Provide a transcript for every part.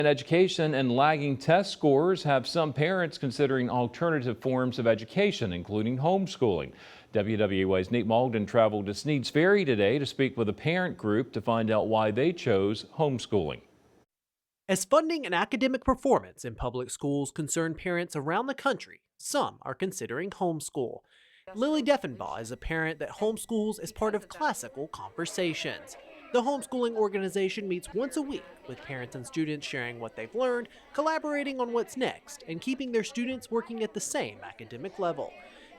In education, and lagging test scores have some parents considering alternative forms of education, including homeschooling. WWY's Nate Malden traveled to Sneads Ferry today to speak with a parent group to find out why they chose homeschooling. As funding and academic performance in public schools concern parents around the country, some are considering homeschool. Lily Deffenbaugh is a parent that homeschools as part of Classical Conversations. The homeschooling organization meets once a week with parents and students sharing what they've learned, collaborating on what's next, and keeping their students working at the same academic level.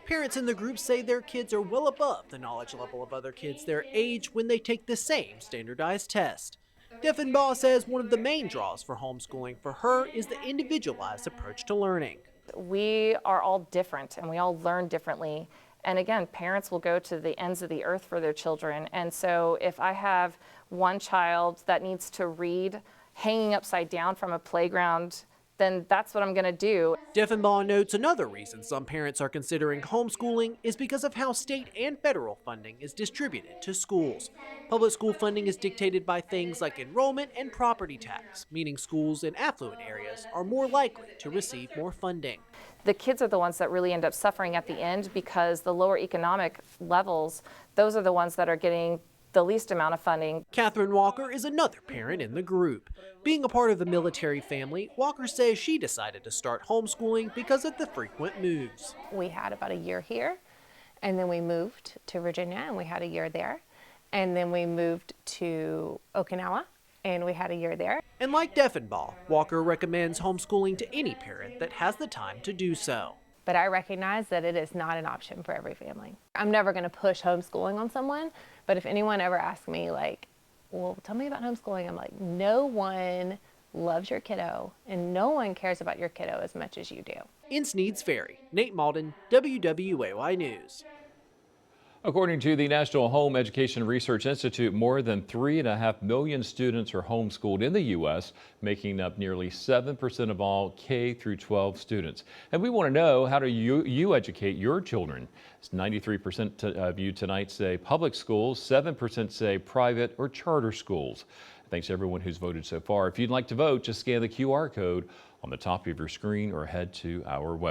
Parents in the group say their kids are well above the knowledge level of other kids their age when they take the same standardized test. Deffenbaugh says one of the main draws for homeschooling for her is the individualized approach to learning. We are all different and we all learn differently. And again, parents will go to the ends of the earth for their children. And so if I have one child that needs to read hanging upside down from a playground, then that's what I'm going to do. Deffenbaugh notes another reason some parents are considering homeschooling is because of how state and federal funding is distributed to schools. Public school funding is dictated by things like enrollment and property tax, meaning schools in affluent areas are more likely to receive more funding. The kids are the ones that really end up suffering at the end because the lower economic levels, those are the ones that are getting the least amount of funding. Catherine Walker is another parent in the group. Being a part of the military family, Walker says she decided to start homeschooling because of the frequent moves. We had about a year here, and then we moved to Virginia, and we had a year there. And then we moved to Okinawa, and we had a year there. And like Deffenbaugh, Walker recommends homeschooling to any parent that has the time to do so. But I recognize that it is not an option for every family. I'm never going to push homeschooling on someone, but if anyone ever asks me, like, well, tell me about homeschooling, I'm like, no one loves your kiddo, and no one cares about your kiddo as much as you do. In Sneads Ferry, Nate Malden, WWAY News. According to the National Home Education Research Institute, more than 3.5 million students are homeschooled in the U.S., making up nearly 7% of all K through 12 students. And we want to know, how do you educate your children? 93% of you tonight say public schools, 7% say private or charter schools. Thanks to everyone who's voted so far. If you'd like to vote, just scan the QR code on the top of your screen or head to our website.